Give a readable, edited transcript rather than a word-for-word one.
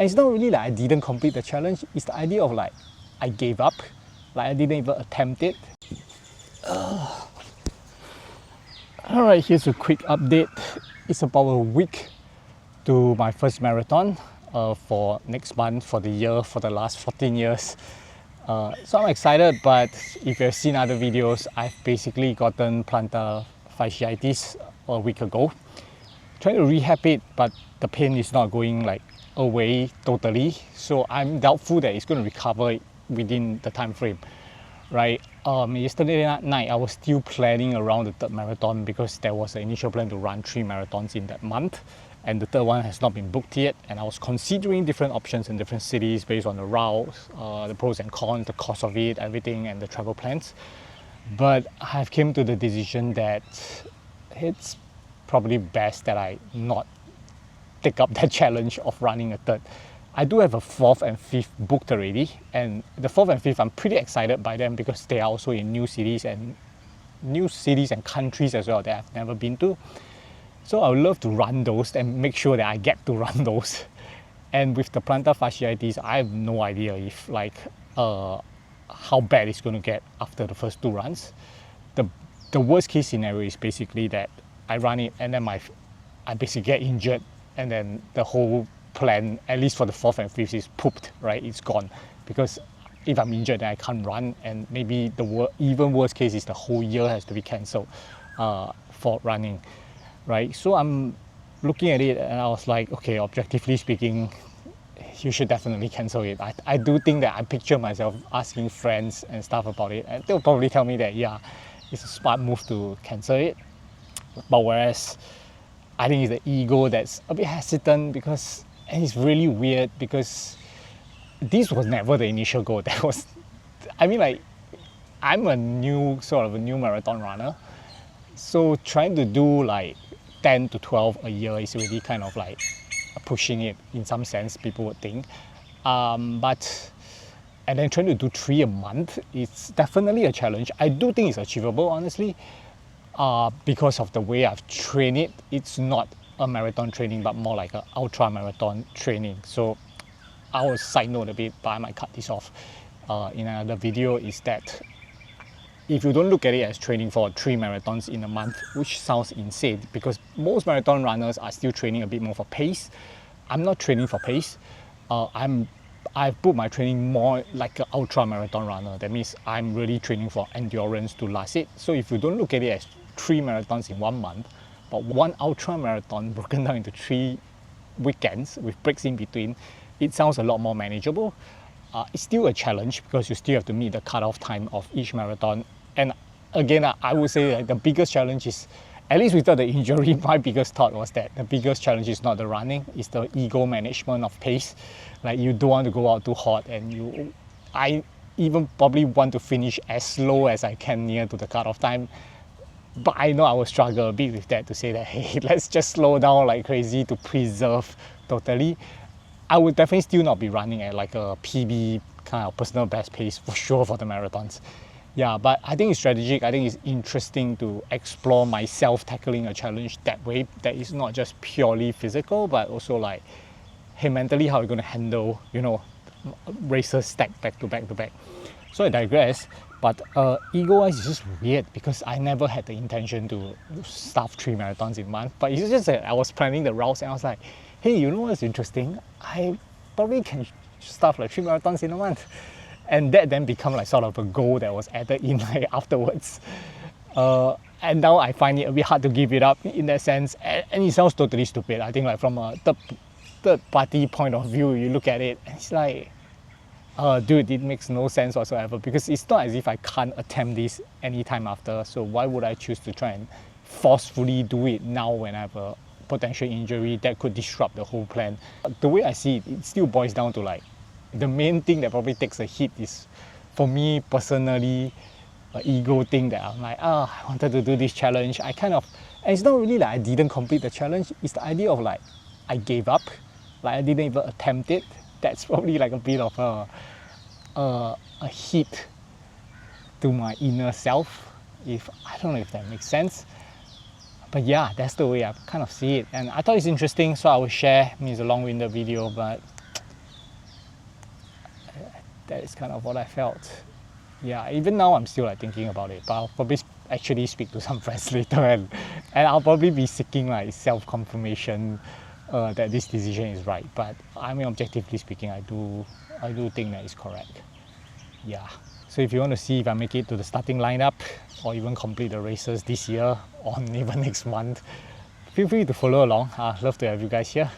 And it's not really like I didn't complete the challenge, it's the idea of like I gave up, like I didn't even attempt it. Alright, here's a quick update. It's about a week to my first marathon for next month, for the year, for the last 14 years. So I'm excited, but if you've seen other videos, I've basically gotten plantar fasciitis a week ago. Trying to rehab it, but the pain is not going like away totally. So I'm doubtful that it's going to recover within the time frame, right? Yesterday night I was still planning around the third marathon because there was an initial plan to run 3 marathons in that month, and the third one has not been booked yet. And I was considering different options in different cities based on the routes, the pros and cons, the cost of it, everything, and the travel plans. But I've came to the decision that it's probably best that I not take up that challenge of running a third. I do have a 4th and 5th booked already, and the 4th and 5th I'm pretty excited by them because they are also in new cities and countries as well that I've never been to. So I would love to run those and make sure that I get to run those. And with the plantar fasciitis, I have no idea if how bad it's going to get after the first 2 runs. The worst case scenario is basically that I run it and then I basically get injured, and then the whole plan, at least for the 4th and 5th, is pooped, right? It's gone. Because if I'm injured, then I can't run, and maybe the even worst case is the whole year has to be cancelled for running, right? So I'm looking at it and I was like, okay, objectively speaking, you should definitely cancel it. I do think that I picture myself asking friends and stuff about it, and they'll probably tell me that, yeah, it's a smart move to cancel it. But whereas I think it's the ego that's a bit hesitant, because, and it's really weird because this was never the initial goal. That was, I mean, like, I'm a new marathon runner, so trying to do like 10 to 12 a year is really kind of like pushing it in some sense, people would think. And then trying to do 3 a month, it's definitely a challenge. I do think it's achievable, honestly, because of the way I've trained it. It's not a marathon training, but more like an ultra marathon training. So I will side note a bit, but I might cut this off in another video, is that if you don't look at it as training for 3 marathons in a month, which sounds insane because most marathon runners are still training a bit more for pace. I'm not training for pace. I've put my training more like an ultra marathon runner. That means I'm really training for endurance to last it. So if you don't look at it as 3 marathons in 1 month, but 1 ultra marathon broken down into 3 weekends with breaks in between, it sounds a lot more manageable. It's still a challenge because you still have to meet the cutoff time of each marathon. And again, I would say that the biggest challenge is, at least without the injury, my biggest thought was that the biggest challenge is not the running, it's the ego management of pace. Like, you don't want to go out too hot, and I even probably want to finish as slow as I can near to the cutoff time. But I know I will struggle a bit with that, to say that, hey, let's just slow down like crazy to preserve totally. I would definitely still not be running at like a PB kind of personal best pace for sure for the marathons. Yeah, but I think it's strategic. I think it's interesting to explore myself tackling a challenge that way, that is not just purely physical, but also like, hey, mentally, how are you going to handle, races stacked back to back to back. So I digress, but ego-wise, it's just weird because I never had the intention to stuff 3 marathons in a month. But it's just that I was planning the routes and I was like, hey, you know what's interesting? I probably can stuff like 3 marathons in a month. And that then become like sort of a goal that was added in like afterwards. And now I find it a bit hard to give it up in that sense. And it sounds totally stupid. I think like from a third party point of view, you look at it and it's like, dude, it makes no sense whatsoever, because it's not as if I can't attempt this anytime after. So why would I choose to try and forcefully do it now when I have a potential injury that could disrupt the whole plan? The way I see it, it still boils down to like, the main thing that probably takes a hit is, for me personally, an ego thing that I'm like, I wanted to do this challenge. And it's not really like I didn't complete the challenge. It's the idea of like, I gave up. Like, I didn't even attempt it. That's probably like a bit of a hit to my inner self. I don't know if that makes sense. But yeah, that's the way I kind of see it. And I thought it's interesting, so I will share. I mean, it's a long-winded video, but that is kind of what I felt. Yeah, even now I'm still like thinking about it, but I'll probably actually speak to some friends later, and I'll probably be seeking like self-confirmation that this decision is right. But I mean, objectively speaking, I do think that is correct. Yeah. So if you want to see if I make it to the starting lineup or even complete the races this year or even next month, feel free to follow along. I'd love to have you guys here.